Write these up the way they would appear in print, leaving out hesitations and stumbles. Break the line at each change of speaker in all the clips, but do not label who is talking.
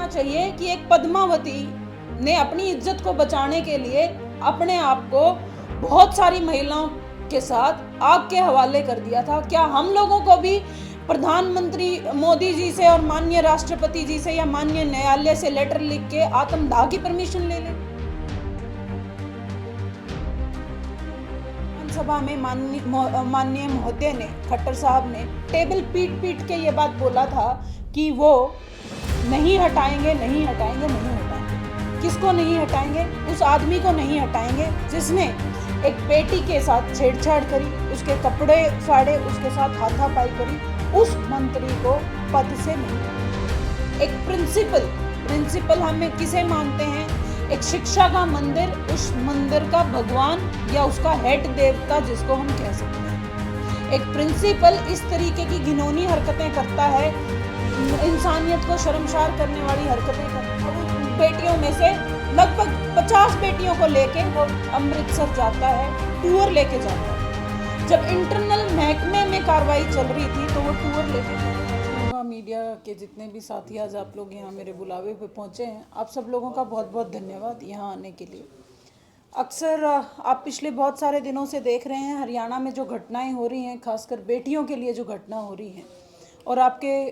सोचना चाहिए कि एक पद्मावती ने अपनी इज्जत को बचाने के लिए अपने आप को बहुत सारी महिलाओं के साथ आग के हवाले कर दिया था। क्या हम लोगों को भी प्रधानमंत्री मोदी जी से और माननीय राष्ट्रपति जी से या माननीय न्यायालय से लेटर लिख के आत्मदाह की परमिशन ले लें? विधानसभा में माननीय महोदय ने, खट्टर साहब ने टेबल पीट पीट के ये बात बोला था कि वो नहीं हटाएंगे, नहीं हटाएंगे, नहीं हटाएंगे। किसको नहीं हटाएंगे? उस आदमी को नहीं हटाएंगे जिसने एक बेटी के साथ छेड़छाड़ करी, उसके कपड़े फाड़े, उसके साथ हाथापाई करी। उस मंत्री को पद से नहीं। एक प्रिंसिपल हमें किसे मानते हैं? एक शिक्षा का मंदिर, उस मंदिर का भगवान या उसका हेड देवता जिसको हम कह सकते हैं। एक प्रिंसिपल इस तरीके की घिनौनी हरकतें करता है, इंसानियत को शर्मसार करने वाली हरकतें करता है। बेटियों में से लगभग 50 बेटियों को लेके वो अमृतसर जाता है, टूर लेके जाता है। जब इंटरनल महकमे में कार्रवाई चल रही थी तो वो टूर लेके जाता है। मीडिया के जितने भी साथी आज आप लोग यहाँ मेरे बुलावे पे पहुँचे हैं, आप सब लोगों का बहुत बहुत धन्यवाद यहाँ आने के लिए। अक्सर आप पिछले बहुत सारे दिनों से देख रहे हैं हरियाणा में जो घटनाएं हो रही हैं, खासकर बेटियों के लिए जो घटना हो रही हैं, और आपके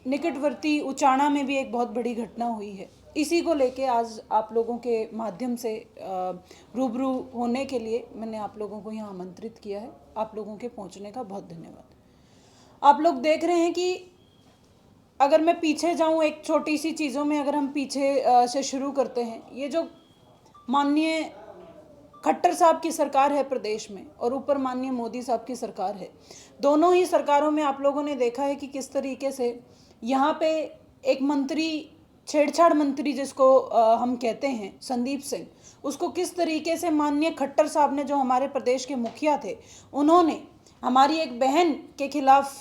निकटवर्ती उचाना में भी एक बहुत बड़ी घटना हुई है। इसी को लेके आज आप लोगों के माध्यम से रूबरू होने के लिए मैंने आप लोगों को यहाँ आमंत्रित किया है। आप लोगों के पहुँचने का बहुत धन्यवाद। आप लोग देख रहे हैं कि अगर मैं पीछे जाऊँ, एक छोटी सी चीज़ों में अगर हम पीछे से शुरू करते हैं, ये जो माननीय खट्टर साहब की सरकार है प्रदेश में और ऊपर माननीय मोदी साहब की सरकार है, दोनों ही सरकारों में आप लोगों ने देखा है कि किस तरीके से यहाँ पे एक मंत्री, छेड़छाड़ मंत्री जिसको हम कहते हैं संदीप सिंह, उसको किस तरीके से माननीय खट्टर साहब ने, जो हमारे प्रदेश के मुखिया थे, उन्होंने हमारी एक बहन के खिलाफ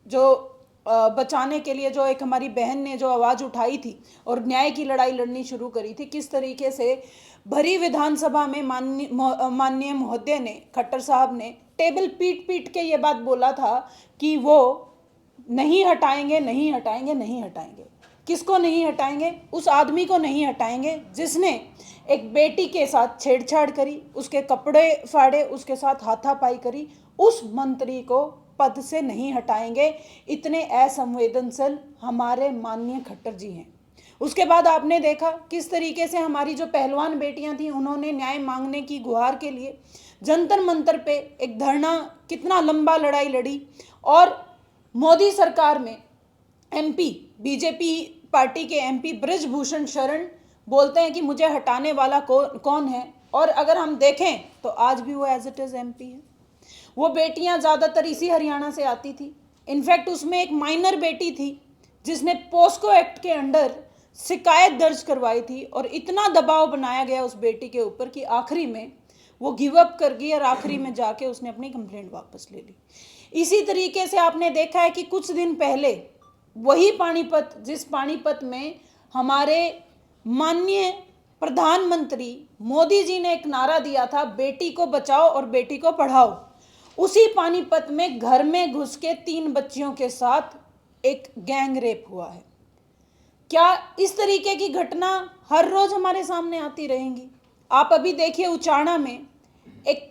जो बचाने के लिए, जो एक हमारी बहन ने जो आवाज़ उठाई थी और न्याय की लड़ाई लड़नी शुरू करी थी, किस तरीके से भरी विधानसभा में माननीय महोदय ने, खट्टर साहब ने टेबल पीट पीट के ये बात बोला था कि वो नहीं हटाएंगे, नहीं हटाएंगे, नहीं हटाएंगे। किसको नहीं हटाएंगे? उस आदमी को नहीं हटाएंगे जिसने एक बेटी के साथ छेड़छाड़ करी, उसके कपड़े फाड़े, उसके साथ हाथापाई करी। उस मंत्री को पद से नहीं हटाएंगे। इतने असंवेदनशील हमारे माननीय खट्टर जी हैं। उसके बाद आपने देखा किस तरीके से हमारी जो पहलवान बेटियां थीं, उन्होंने न्याय मांगने की गुहार के लिए जंतर मंतर पे एक धरना, कितना लंबा लड़ाई लड़ी। और मोदी सरकार में एमपी, बीजेपी पार्टी के एमपी ब्रजभूषण शरण बोलते हैं कि मुझे हटाने वाला कौन है, और अगर हम देखें तो आज भी वो एज इट इज़ एमपी है। वो बेटियां ज़्यादातर इसी हरियाणा से आती थी। इनफैक्ट उसमें एक माइनर बेटी थी जिसने पोस्को एक्ट के अंडर शिकायत दर्ज करवाई थी, और इतना दबाव बनाया गया उस बेटी के ऊपर कि आखिरी में वो गिव अप कर गई और आखिरी में जाके उसने अपनी कंप्लेंट वापस ले ली। इसी तरीके से आपने देखा है कि कुछ दिन पहले वही पानीपत, जिस पानीपत में हमारे माननीय प्रधानमंत्री मोदी जी ने एक नारा दिया था, बेटी को बचाओ और बेटी को पढ़ाओ, उसी पानीपत में घर में घुस के 3 बच्चियों के साथ एक गैंग रेप हुआ है। क्या इस तरीके की घटना हर रोज हमारे सामने आती रहेंगी? आप अभी देखिए उचाना में एक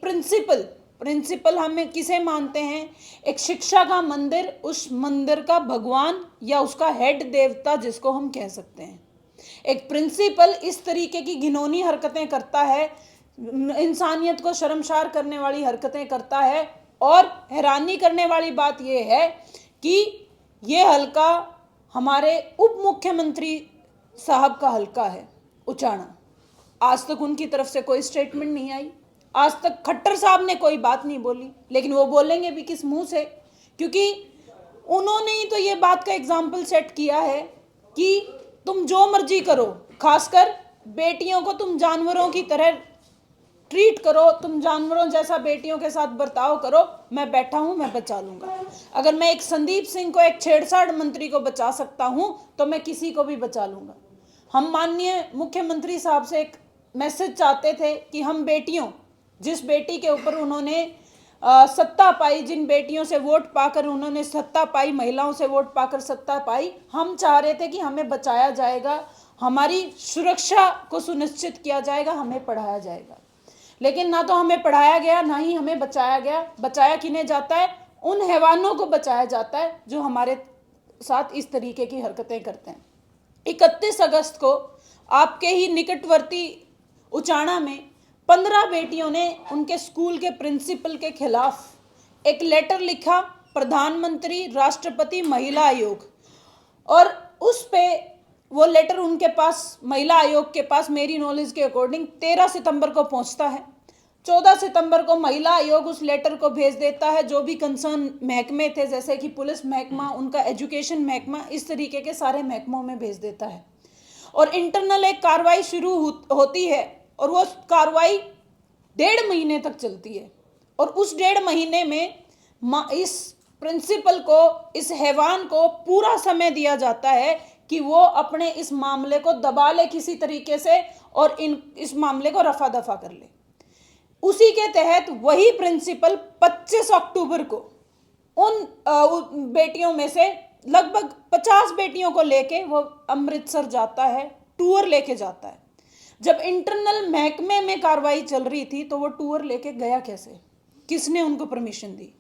प्रिंसिपल हमें किसे मानते हैं? एक शिक्षा का मंदिर, उस मंदिर का भगवान या उसका हेड देवता जिसको हम कह सकते हैं। एक प्रिंसिपल इस तरीके की घिनौनी हरकतें करता है, इंसानियत को शर्मसार करने वाली हरकतें करता है। और हैरानी करने वाली बात यह है कि ये हलका हमारे उप मुख्यमंत्री साहब का हलका है, उचाना। आज तक उनकी तरफ से कोई स्टेटमेंट नहीं आई, आज तक खट्टर साहब ने कोई बात नहीं बोली। लेकिन वो बोलेंगे भी किस मुंह से? क्योंकि उन्होंने ही तो ये बात का एग्जाम्पल सेट किया है कि तुम जो मर्जी करो, खासकर बेटियों को तुम जानवरों की तरह ट्रीट करो, तुम जानवरों जैसा बेटियों के साथ बर्ताव करो, मैं बैठा हूं, मैं बचा लूंगा। अगर मैं एक संदीप सिंह को, एक छेड़छाड़ मंत्री को बचा सकता हूं तो मैं किसी को भी बचा लूंगा। हम माननीय मुख्यमंत्री साहब से एक मैसेज चाहते थे कि हम बेटियों, जिस बेटी के ऊपर उन्होंने सत्ता पाई, जिन बेटियों से वोट पाकर उन्होंने सत्ता पाई, महिलाओं से वोट पाकर सत्ता पाई, हम चाह रहे थे कि हमें बचाया जाएगा, हमारी सुरक्षा को सुनिश्चित किया जाएगा, हमें पढ़ाया जाएगा। लेकिन ना तो हमें पढ़ाया गया, ना ही हमें बचाया गया। बचाया किन्हें जाता है? उन हैवानों को बचाया जाता है जो हमारे साथ इस तरीके की हरकतें करते हैं। 31 अगस्त को आपके ही निकटवर्ती उचाना में 15 बेटियों ने उनके स्कूल के प्रिंसिपल के खिलाफ एक लेटर लिखा, प्रधानमंत्री, राष्ट्रपति, महिला आयोग, और उस पे वो लेटर उनके पास, महिला आयोग के पास, मेरी नॉलेज के अकॉर्डिंग 13 सितंबर को पहुंचता है। 14 सितंबर को महिला आयोग उस लेटर को भेज देता है। जो भी कंसर्न महकमे थे, जैसे कि पुलिस महकमा, उनका एजुकेशन महकमा, इस तरीके के सारे महकमों में भेज देता है और इंटरनल एक कार्रवाई शुरू होती है और वो कार्रवाई 1.5 महीने तक चलती है। और उस 1.5 महीने में इस प्रिंसिपल को, इस हैवान को पूरा समय दिया जाता है कि वो अपने इस मामले को दबा ले किसी तरीके से और इस मामले को रफा दफा कर ले। उसी के तहत वही प्रिंसिपल 25 अक्टूबर को उन बेटियों में से लगभग 50 बेटियों को लेके वो अमृतसर जाता है, टूर लेके जाता है। जब इंटरनल महकमे में कार्रवाई चल रही थी तो वो टूर लेके गया कैसे? किसने उनको परमिशन दी?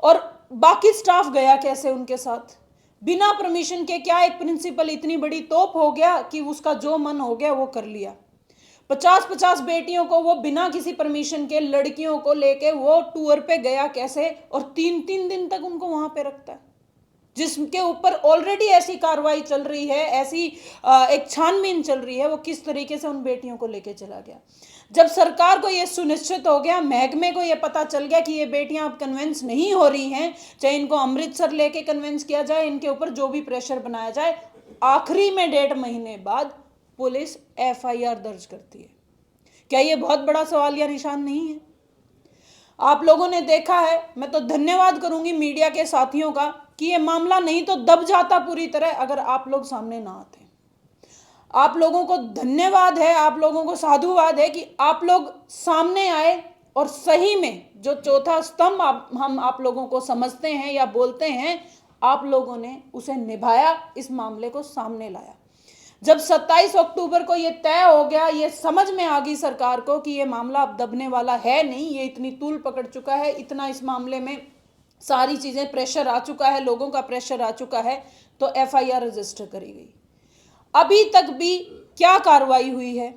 और बाकी स्टाफ गया कैसे उनके साथ? बिना परमिशन के क्या एक प्रिंसिपल इतनी बड़ी तोप हो गया कि उसका जो मन हो गया वो कर लिया? 50-50 बेटियों को वो बिना किसी परमिशन के, लड़कियों को लेके वो टूर पे गया कैसे? और 3-3 दिन तक उनको वहां पे रखता है, जिसके ऊपर ऑलरेडी ऐसी कार्रवाई चल रही है, ऐसी एक छानबीन चल रही है। वो किस तरीके से उन बेटियों को लेके चला गया? जब सरकार को ये सुनिश्चित हो गया, महकमे को ये पता चल गया कि ये बेटियां अब कन्विंस नहीं हो रही हैं, चाहे इनको अमृतसर लेके कन्विंस किया जाए, इनके ऊपर जो भी प्रेशर बनाया जाए, आखिरी में 1.5 महीने बाद पुलिस FIR दर्ज करती है। क्या ये बहुत बड़ा सवालिया निशान नहीं है? आप लोगों ने देखा है, मैं तो धन्यवाद करूंगी मीडिया के साथियों का कि ये मामला नहीं तो दब जाता पूरी तरह अगर आप लोग सामने ना आते। आप लोगों को धन्यवाद है, आप लोगों को साधुवाद है कि आप लोग सामने आए और सही में जो चौथा स्तंभ हम आप लोगों को समझते हैं या बोलते हैं, आप लोगों ने उसे निभाया, इस मामले को सामने लाया। जब 27 अक्टूबर को ये तय हो गया, ये समझ में आ गई सरकार को कि ये मामला अब दबने वाला है नहीं, ये इतनी तूल पकड़ चुका है, इतना इस मामले में सारी चीज़ें, प्रेशर आ चुका है, लोगों का प्रेशर आ चुका है, तो FIR रजिस्टर करी गई। अभी तक भी क्या कार्रवाई हुई है?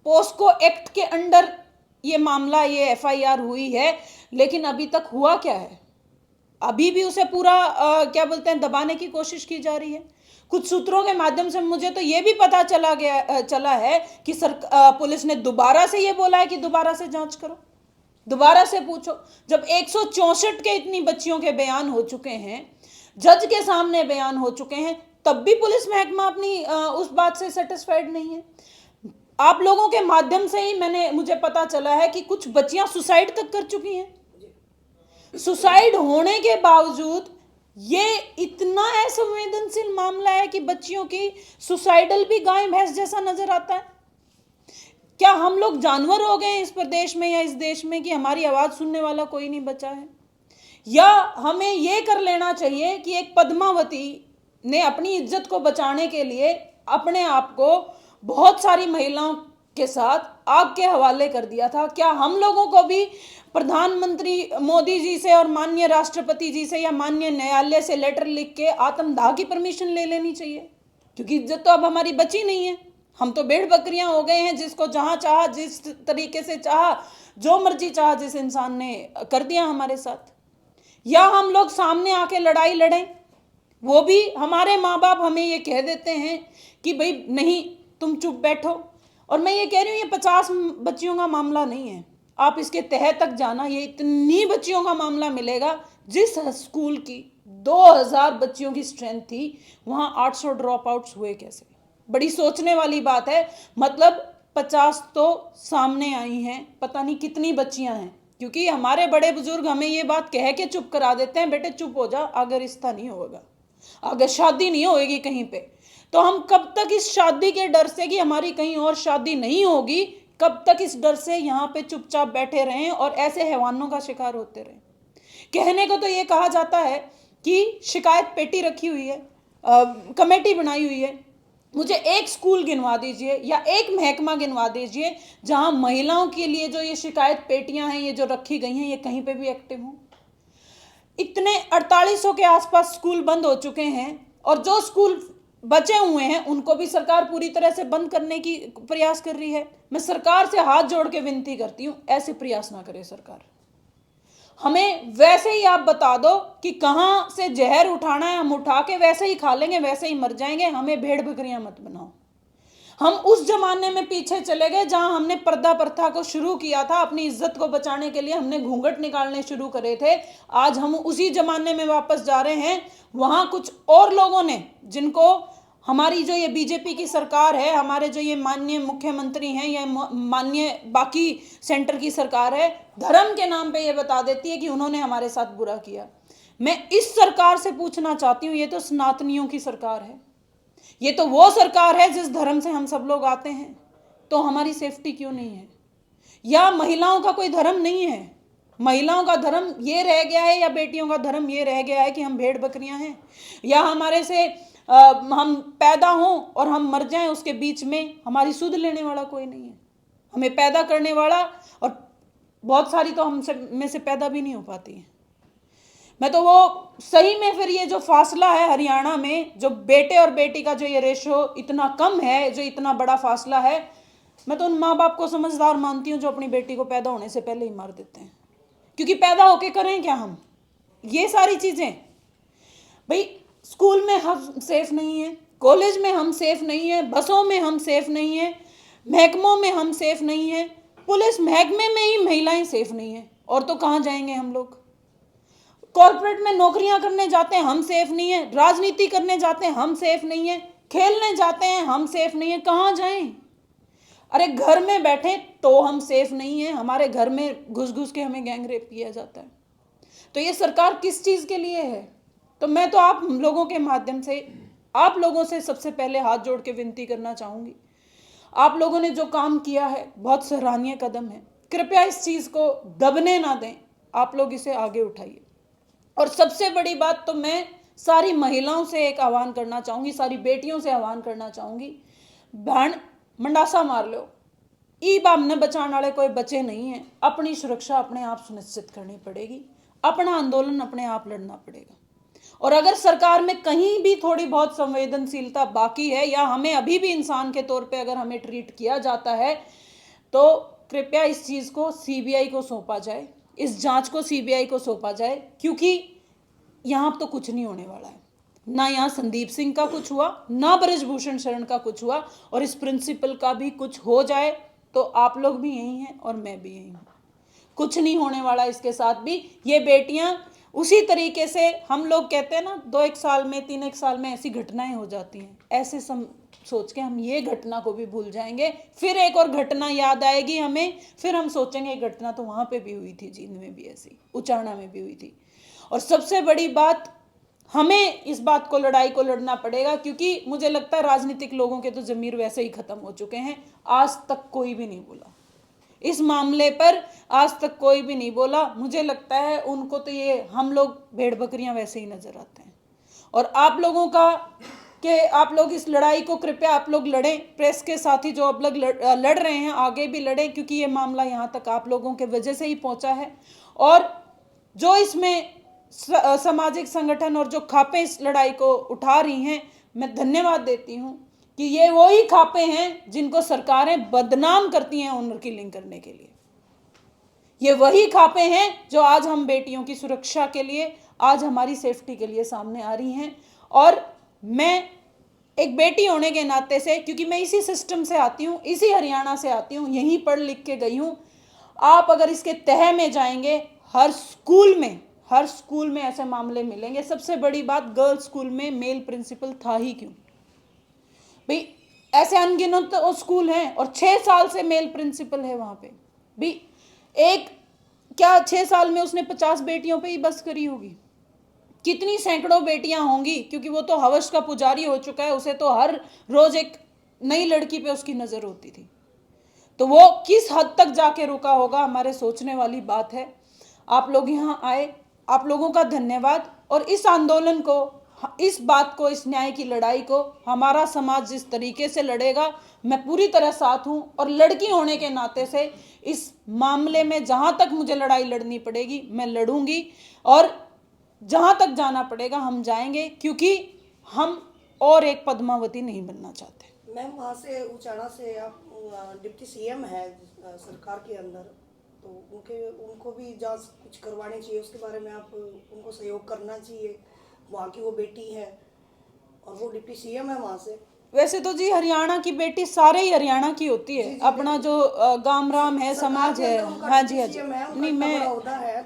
पोस्को एक्ट के अंडर ये मामला, ये FIR हुई है, लेकिन अभी तक हुआ क्या है? अभी भी उसे पूरा क्या बोलते हैं, दबाने की कोशिश की जा रही है। कुछ सूत्रों के माध्यम से मुझे तो ये भी पता चला है कि पुलिस ने दोबारा से ये बोला है कि दोबारा से जांच करो, दोबारा से पूछो। जब 164 के इतनी बच्चियों के बयान हो चुके हैं, जज के सामने बयान हो चुके हैं, तब भी पुलिस महकमा अपनी उस बात से सेटिस्फाइड नहीं है। आप लोगों के माध्यम से ही मुझे पता चला है कि कुछ बच्चियां सुसाइड तक कर चुकी हैं। सुसाइड होने के बावजूद ये इतना असंवेदनशील मामला है कि बच्चियों की सुसाइडल भी गाय भैंस जैसा नजर आता है। क्या हम लोग जानवर हो गए इस प्रदेश में या इस देश में कि हमारी आवाज सुनने वाला कोई नहीं बचा है? या हमें यह कर लेना चाहिए कि एक पद्मावती ने अपनी इज्जत को बचाने के लिए अपने आप को बहुत सारी महिलाओं के साथ आग के हवाले कर दिया था? क्या हम लोगों को भी प्रधानमंत्री मोदी जी से और माननीय राष्ट्रपति जी से या माननीय न्यायालय से लेटर लिख के आत्मदाह की परमिशन ले लेनी चाहिए? क्योंकि इज्जत तो अब हमारी बची नहीं है, हम तो भेड़ बकरियां हो गए हैं, जिसको जहां चाहा, जिस तरीके से चाहा, जो मर्जी चाहा, जिस इंसान ने कर दिया हमारे साथ। या हम लोग सामने आके लड़ाई लड़ें? वो भी हमारे माँ बाप हमें ये कह देते हैं कि भाई नहीं, तुम चुप बैठो। और मैं ये कह रही हूँ, ये 50 बच्चियों का मामला नहीं है, आप इसके तह तक जाना, ये इतनी बच्चियों का मामला मिलेगा। जिस स्कूल की 2000 बच्चियों की स्ट्रेंथ थी, वहाँ 800 ड्रॉप आउट्स हुए कैसे? बड़ी सोचने वाली बात है। मतलब 50 तो सामने आई हैं, पता नहीं कितनी बच्चियां हैं, क्योंकि हमारे बड़े बुजुर्ग हमें ये बात कह के चुप करा देते हैं, बेटे चुप हो जा, अगर रिश्ता नहीं होगा, अगर शादी नहीं होगी कहीं पे, तो हम कब तक इस शादी के डर से कि हमारी कहीं और शादी नहीं होगी, कब तक इस डर से यहाँ पे चुपचाप बैठे रहें और ऐसे हैवानों का शिकार होते रहें? कहने को तो ये कहा जाता है कि शिकायत पेटी रखी हुई है, कमेटी बनाई हुई है। मुझे एक स्कूल गिनवा दीजिए या एक महकमा गिनवा दीजिए जहां महिलाओं के लिए जो ये शिकायत पेटियां हैं, ये जो रखी गई हैं, ये कहीं पे भी एक्टिव हों। इतने 4800 के आसपास स्कूल बंद हो चुके हैं और जो स्कूल बचे हुए हैं उनको भी सरकार पूरी तरह से बंद करने की प्रयास कर रही है। मैं सरकार से हाथ जोड़ के विनती करती हूं, ऐसे प्रयास ना करे सरकार। हमें वैसे ही आप बता दो कि कहां से जहर उठाना है, हम उठा के वैसे ही खा लेंगे, वैसे ही मर जाएंगे। हमें भेड़ बकरियां मत बनाओ। हम उस जमाने में पीछे चले गए जहां हमने पर्दा प्रथा को शुरू किया था, अपनी इज्जत को बचाने के लिए हमने घूंघट निकालने शुरू करे थे। आज हम उसी जमाने में वापस जा रहे हैं। वहां कुछ और लोगों ने, जिनको हमारी जो ये बीजेपी की सरकार है, हमारे जो ये माननीय मुख्यमंत्री हैं या माननीय बाकी सेंटर की सरकार है, धर्म के नाम पे ये बता देती है कि उन्होंने हमारे साथ बुरा किया। मैं इस सरकार से पूछना चाहती हूँ, ये तो सनातनियों की सरकार है, ये तो वो सरकार है जिस धर्म से हम सब लोग आते हैं, तो हमारी सेफ्टी क्यों नहीं है? या महिलाओं का कोई धर्म नहीं है? महिलाओं का धर्म ये रह गया है या बेटियों का धर्म ये रह गया है कि हम भेड़ बकरियां हैं? या हमारे से हम पैदा हों और हम मर जाएं, उसके बीच में हमारी सुध लेने वाला कोई नहीं है, हमें पैदा करने वाला, और बहुत सारी तो हमसे में से पैदा भी नहीं हो पाती है। मैं तो वो सही में फिर ये जो फासला है हरियाणा में, जो बेटे और बेटी का जो ये रेशो इतना कम है, जो इतना बड़ा फासला है, मैं तो उन माँ बाप को समझदार मानती हूँ जो अपनी बेटी को पैदा होने से पहले ही मार देते हैं। क्योंकि पैदा होके करें क्या हम? ये सारी चीज़ें भाई, स्कूल में हम सेफ नहीं है, कॉलेज में हम सेफ नहीं है, बसों में हम सेफ नहीं है, महकमों में हम सेफ नहीं है, पुलिस महकमे में ही महिलाएं सेफ नहीं है, और तो कहाँ जाएंगे हम लोग? कॉर्पोरेट में नौकरियां करने जाते हैं, हम सेफ नहीं है, राजनीति करने जाते हैं, हम सेफ नहीं है, खेलने जाते हैं, हम सेफ नहीं है, कहाँ जाएं? अरे घर में बैठे तो हम सेफ नहीं है, हमारे घर में घुस घुस के हमें गैंगरेप किया जाता है। तो ये सरकार किस चीज़ के लिए है? तो मैं तो आप लोगों के माध्यम से, आप लोगों से सबसे पहले हाथ जोड़ के विनती करना चाहूँगी, आप लोगों ने जो काम किया है बहुत सराहनीय कदम है, कृपया इस चीज़ को दबने ना दें, आप लोग इसे आगे उठाइए। और सबसे बड़ी बात तो मैं सारी महिलाओं से एक आह्वान करना चाहूँगी, सारी बेटियों से आह्वान करना चाहूँगी, भैन मंडासा मार लो, ई बाम ने बचाने वाले कोई बचे नहीं हैं। अपनी सुरक्षा अपने आप सुनिश्चित करनी पड़ेगी, अपना आंदोलन अपने आप लड़ना पड़ेगा। और अगर सरकार में कहीं भी थोड़ी बहुत संवेदनशीलता बाकी है, या हमें अभी भी इंसान के तौर पे अगर हमें ट्रीट किया जाता है, तो कृपया इस चीज़ को सीबीआई को सौंपा जाए, इस जांच को सीबीआई को सौंपा जाए। क्योंकि यहाँ तो कुछ नहीं होने वाला है, ना यहाँ संदीप सिंह का कुछ हुआ, ना ब्रजभूषण शरण का कुछ हुआ, और इस प्रिंसिपल का भी कुछ हो जाए तो आप लोग भी यही हैं और मैं भी यही हूँ। कुछ नहीं होने वाला इसके साथ भी। ये बेटियां उसी तरीके से, हम लोग कहते हैं ना 2-1 साल में 3-1 साल में ऐसी घटनाएं हो जाती हैं, ऐसे सोच के हम ये घटना को भी भूल जाएंगे, फिर एक और घटना याद आएगी हमें, फिर हम सोचेंगे ये घटना तो वहाँ पे भी हुई थी, जींद में भी ऐसी, उचाना में भी हुई थी। और सबसे बड़ी बात, हमें इस बात को, लड़ाई को लड़ना पड़ेगा, क्योंकि मुझे लगता है राजनीतिक लोगों के तो ज़मीर वैसे ही ख़त्म हो चुके हैं। आज तक कोई भी नहीं बोला इस मामले पर, आज तक कोई भी नहीं बोला। मुझे लगता है उनको तो ये हम लोग भेड़ बकरियां वैसे ही नजर आते हैं। और आप लोगों का कि आप लोग इस लड़ाई को कृपया आप लोग लड़ें, प्रेस के साथी जो अब लोग लड़ रहे हैं आगे भी लड़ें, क्योंकि ये मामला यहाँ तक आप लोगों के वजह से ही पहुँचा है। और जो इसमें सामाजिक संगठन और जो खापें इस लड़ाई को उठा रही हैं, मैं धन्यवाद देती हूँ कि ये वही खापे हैं जिनको सरकारें बदनाम करती हैं ऑनर किलिंग करने के लिए। ये वही खापे हैं जो आज हम बेटियों की सुरक्षा के लिए, आज हमारी सेफ्टी के लिए सामने आ रही हैं। और मैं एक बेटी होने के नाते से, क्योंकि मैं इसी सिस्टम से आती हूँ, इसी हरियाणा से आती हूँ, यहीं पढ़ लिख के गई हूँ, आप अगर इसके तह में जाएंगे, हर स्कूल में ऐसे मामले मिलेंगे। सबसे बड़ी बात, गर्ल्स स्कूल में मेल प्रिंसिपल था ही क्यों भाई? ऐसे अनगिनत तो स्कूल हैं और 6 साल से मेल प्रिंसिपल है वहाँ पे भी। एक क्या 6 साल में उसने 50 बेटियों पे ही बस करी होगी? कितनी सैकड़ों बेटियां होंगी, क्योंकि वो तो हवस का पुजारी हो चुका है, उसे तो हर रोज एक नई लड़की पे उसकी नज़र होती थी। तो वो किस हद तक जाके रुका होगा, हमारे सोचने वाली बात है। आप लोग यहाँ आए, आप लोगों का धन्यवाद। और इस आंदोलन को, इस बात को, इस न्याय की लड़ाई को हमारा समाज जिस तरीके से लड़ेगा, मैं पूरी तरह साथ हूँ। और लड़की होने के नाते से इस मामले में जहाँ तक मुझे लड़ाई लड़नी पड़ेगी मैं लड़ूंगी, और जहाँ तक जाना पड़ेगा हम जाएंगे, क्योंकि हम और एक पद्मावती नहीं बनना चाहते।
मैम, वहाँ से उचाना से आप डिप्टी सीएम है सरकार के अंदर, तो उनको भी जांच कुछ करवानी चाहिए, उसके बारे में आप उनको सहयोग करना चाहिए। वहाँ की वो बेटी है और वो डिप्टी सीएम है वहाँ से।
वैसे तो जी हरियाणा की बेटी सारे ही हरियाणा की होती है।
जी,
अपना जो गामराम है, समाज है, हाँ जी हाँ जी, नहीं मैं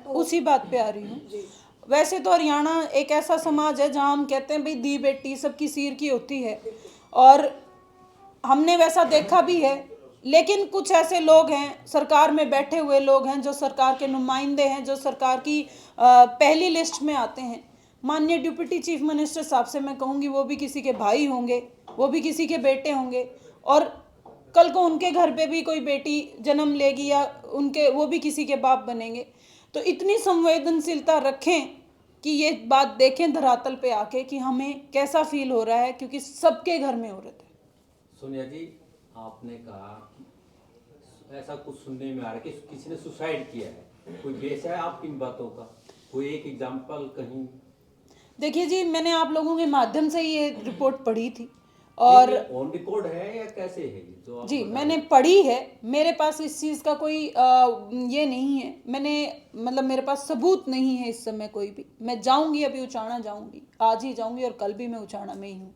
तो
उसी बात पे आ रही हूँ। वैसे तो हरियाणा एक ऐसा समाज है जहाँ हम कहते हैं भाई दी बेटी सबकी सिर की होती है, और हमने वैसा देखा भी है। लेकिन कुछ ऐसे लोग हैं, सरकार में बैठे हुए लोग हैं, जो सरकार के नुमाइंदे हैं, जो सरकार की पहली लिस्ट में आते हैं। माननीय डिप्टी चीफ मिनिस्टर साहब से मैं कहूँगी, वो भी किसी के भाई होंगे, वो भी किसी के बेटे होंगे, और कल को उनके घर पे भी कोई बेटी जन्म लेगी या उनके, वो भी किसी के बाप बनेंगे। तो इतनी संवेदनशीलता रखें कि ये बात देखें धरातल पे आके कि हमें कैसा फील हो रहा है, क्योंकि सबके घर में औरत है।
सोनिया जी, आपने कहा कि ऐसा कुछ सुनने में आ रहा है कि किसी ने सुसाइड किया है, कोई बेस है आपकी इन बातों का? कोई एक एग्जांपल कहीं?
देखिए जी, मैंने आप लोगों के माध्यम से ये रिपोर्ट पढ़ी थी, और
ऑन रिकॉर्ड है या कैसे है जो आप
जी मैंने पढ़ी है। मेरे पास इस चीज़ का कोई ये नहीं है, मैंने मतलब मेरे पास सबूत नहीं है इस समय कोई भी। मैं जाऊंगी, अभी उचाना जाऊंगी, आज ही जाऊंगी, और कल भी मैं उचाना में ही हूँ।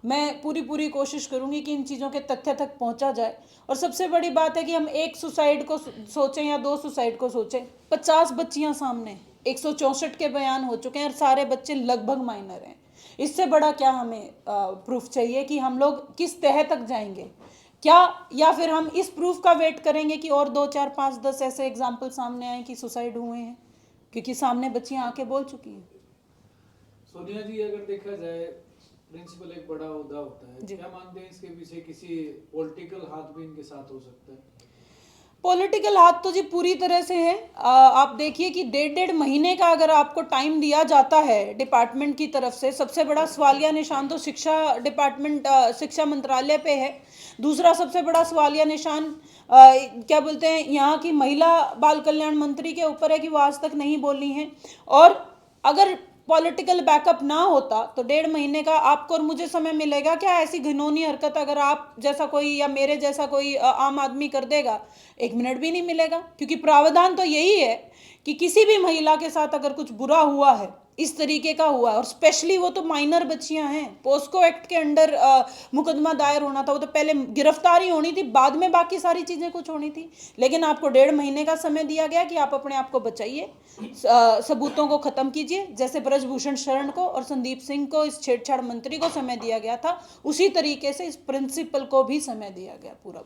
मैं पूरी कोशिश करूंगी कि इन चीज़ों के तथ्य तक पहुंचा जाए। और सबसे बड़ी बात है कि हम एक सुसाइड को सोचें या 2 सुसाइड को सोचें, 50 बच्चियां सामने, 164 के बयान हो चुके हैं, और सारे बच्चे लगभग माइनर हैं। इससे बड़ा क्या हमें प्रूफ चाहिए कि हम लोग किस तह तक जाएंगे क्या? या फिर हम इस प्रूफ का वेट करेंगे कि और 2, 4, 5, 10 ऐसे एग्जाम्पल सामने आए कि सुसाइड हुए हैं, क्योंकि सामने बच्चियां आके बोल चुकी हैं।
सोनिया जी, अगर देखा जाए प्रिंसिपल एक बड़ा ओहदा होता है, क्या मानते हैं इसके पीछे किसी पॉलिटिकल हाथ भी इनके साथ हो सकता है?
पॉलिटिकल हाथ तो जी पूरी तरह से है। आप देखिए कि 1.5 महीने का अगर आपको टाइम दिया जाता है डिपार्टमेंट की तरफ से, सबसे बड़ा सवालिया निशान तो शिक्षा डिपार्टमेंट, शिक्षा मंत्रालय पे है। दूसरा सबसे बड़ा सवालिया निशान क्या बोलते हैं, यहाँ की महिला बाल कल्याण मंत्री के ऊपर है कि वो आज तक नहीं बोली हैं। और अगर पॉलिटिकल बैकअप ना होता तो 1.5 महीने का आपको और मुझे समय मिलेगा क्या? ऐसी घिनौनी हरकत अगर आप जैसा कोई या मेरे जैसा कोई आम आदमी कर देगा, 1 मिनट भी नहीं मिलेगा। क्योंकि प्रावधान तो यही है कि किसी भी महिला के साथ अगर कुछ बुरा हुआ है, इस तरीके का हुआ है, और स्पेशली वो तो माइनर बच्चियां हैं, पोस्को एक्ट के अंडर मुकदमा दायर होना था, वो तो पहले गिरफ्तारी होनी थी, बाद में बाकी सारी चीज़ें कुछ होनी थी। लेकिन आपको 1.5 महीने का समय दिया गया कि आप अपने आप को बचाइए, सबूतों को ख़त्म कीजिए। जैसे ब्रजभूषण शरण को और संदीप सिंह को, इस छेड़छाड़ मंत्री को समय दिया गया था, उसी तरीके से इस प्रिंसिपल को भी समय दिया गया पूरा।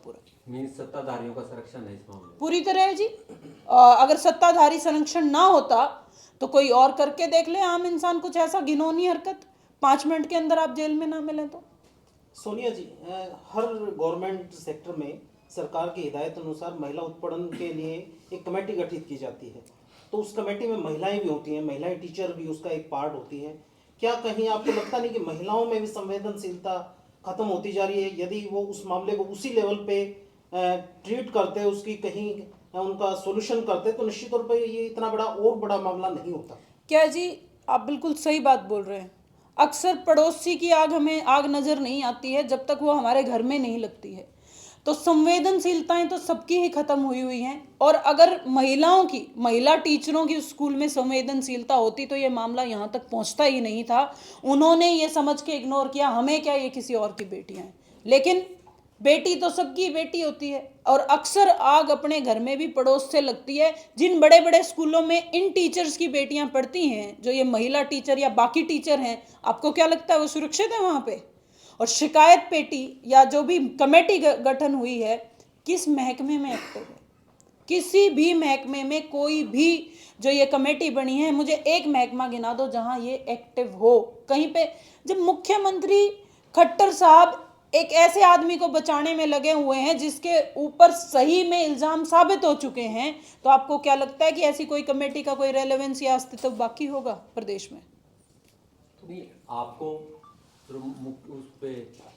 मीन्स सत्ताधारियों का संरक्षण है इस मामले में
पूरी तरह है जी। अगर सत्ताधारी संरक्षण ना होता तो कोई और करके देख ले आम इंसान कुछ ऐसा घिनौनी हरकत, 5 मिनट के अंदर आप जेल में ना मिले तो।
सोनिया जी, हर गवर्नमेंट सेक्टर में सरकार की हिदायत अनुसार महिला उत्पीड़न के लिए एक कमेटी गठित की जाती है, तो उस कमेटी में महिलाएं भी होती हैं, महिलाएं टीचर भी उसका एक पार्ट होती हैं। क्या कहीं आपको लगता नहीं कि महिलाओं में भी संवेदनशीलता खत्म होती जा रही है? यदि वो उस मामले को उसी लेवल पे ट्रीट करते, उसकी कहीं उनका सोल्यूशन करते, तो निश्चित तौर पे ये इतना बड़ा मामला नहीं होता।
क्या जी, आप बिल्कुल सही बात बोल रहे हैं। अक्सर पड़ोसी की आग हमें आग नज़र नहीं आती है जब तक वो हमारे घर में नहीं लगती है। तो संवेदनशीलताएं तो सबकी ही खत्म हुई हैं। और अगर महिला टीचरों की स्कूल में संवेदनशीलता होती तो ये मामला यहाँ तक पहुँचता ही नहीं था। उन्होंने ये समझ के इग्नोर किया, हमें क्या, ये किसी और की बेटियां हैं। लेकिन बेटी तो सबकी बेटी होती है, और अक्सर आग अपने घर में भी पड़ोस से लगती है। जिन बड़े बड़े स्कूलों में इन टीचर्स की बेटियां पढ़ती हैं, जो ये महिला टीचर या बाकी टीचर हैं, आपको क्या लगता है वो सुरक्षित है वहाँ पे? और शिकायत पेटी या जो भी कमेटी गठन हुई है, किस महकमे में एक्टिव है? किसी भी महकमे में कोई भी जो ये कमेटी बनी है, मुझे एक महकमा गिना दो जहाँ ये एक्टिव हो कहीं पे। जब मुख्यमंत्री खट्टर साहब एक ऐसे आदमी को बचाने में लगे हुए हैं जिसके ऊपर सही में इल्जाम साबित हो चुके हैं, तो आपको क्या लगता है कि ऐसी कोई कमेटी का कोई रेलेवेंस या अस्तित्व बाकी होगा प्रदेश में?
तो नहीं, आपको उस पे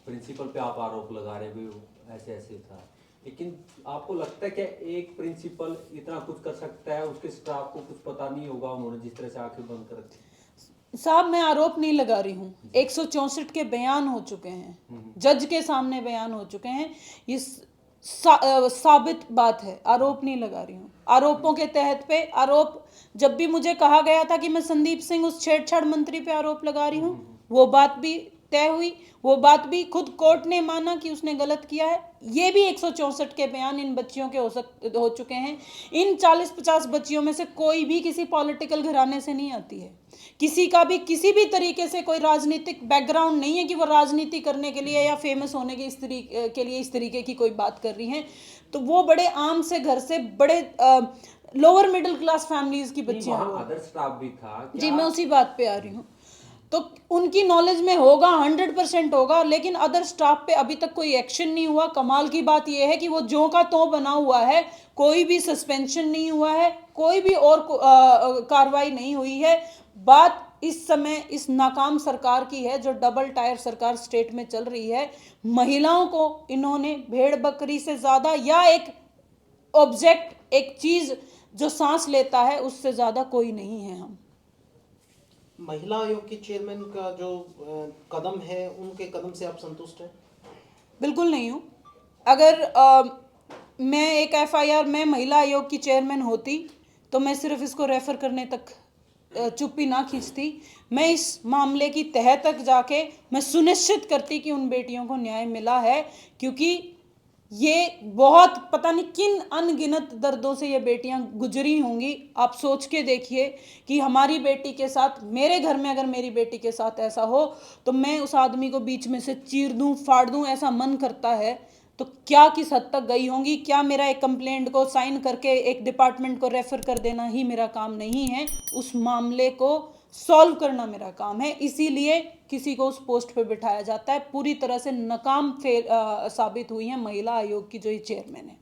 प्रिंसिपल पे आप आरोप लगा रहे हो ऐसे ऐसे था, लेकिन आपको लगता है कि एक प्रिंसिपल इतना कुछ कर सकता है, उसके स्टाफ को कुछ पता नहीं होगा उन्होंने जिस तरह से आंखें बंद कर रखी?
साहब मैं आरोप नहीं लगा रही हूँ, 164 के बयान हो चुके हैं, जज के सामने बयान हो चुके हैं, ये साबित बात है, आरोप नहीं लगा रही हूँ। आरोपों के तहत पे आरोप, जब भी मुझे कहा गया था कि मैं संदीप सिंह उस छेड़छाड़ मंत्री पे आरोप लगा रही हूँ, वो बात भी तय हुई, वो बात भी खुद कोर्ट ने माना कि उसने गलत किया है। ये भी 164 के बयान इन बच्चियों के हो चुके हैं। इन 40-50 बच्चियों में से कोई भी किसी पॉलिटिकल घराने से नहीं आती है, किसी का भी किसी भी तरीके से कोई राजनीतिक बैकग्राउंड नहीं है कि वो राजनीति करने के लिए या फेमस होने के इस तरीके की कोई बात कर रही हैं। तो वो बड़े आम से घर से, बड़े लोअर मिडिल क्लास फैमिलीज की बच्चियां हैं।
अदर स्टाफ भी था
जी, मैं उसी बात पे आ रही हूँ। तो उनकी नॉलेज में होगा, 100% होगा, लेकिन अदर स्टाफ पे अभी तक कोई एक्शन नहीं हुआ। कमाल की बात यह है कि वो जो का तो बना हुआ है, कोई भी सस्पेंशन नहीं हुआ है, कोई भी और कार्रवाई नहीं हुई है। बात इस समय इस नाकाम सरकार की है जो डबल टायर सरकार स्टेट में चल रही है। महिलाओं को इन्होंने भेड़ बकरी से ज्यादा, या एक ऑब्जेक्ट, एक चीज जो सांस लेता है, उससे ज्यादा कोई नहीं है। हम
महिला आयोग की चेयरमैन का जो कदम है, उनके कदम से आप संतुष्ट हैं?
बिल्कुल नहीं हूँ। अगर मैं एक FIR में महिला आयोग की चेयरमैन होती तो मैं सिर्फ इसको रेफर करने तक चुप्पी ना खींचती। मैं इस मामले की तह तक जाके मैं सुनिश्चित करती कि उन बेटियों को न्याय मिला है, क्योंकि ये बहुत पता नहीं किन अनगिनत दर्दों से ये बेटियां गुजरी होंगी। आप सोच के देखिए कि हमारी बेटी के साथ, मेरे घर में अगर मेरी बेटी के साथ ऐसा हो तो मैं उस आदमी को बीच में से चीर दूं, फाड़ दूं, ऐसा मन करता है। तो क्या किस हद तक गई होंगी। क्या मेरा एक कंप्लेंट को साइन करके एक डिपार्टमेंट को रेफर कर देना ही मेरा काम नहीं है, उस मामले को सॉल्व करना मेरा काम है। इसीलिए किसी को उस पोस्ट पे बिठाया जाता है। पूरी तरह से नाकाम साबित हुई है महिला आयोग की जो ये चेयरमैन है।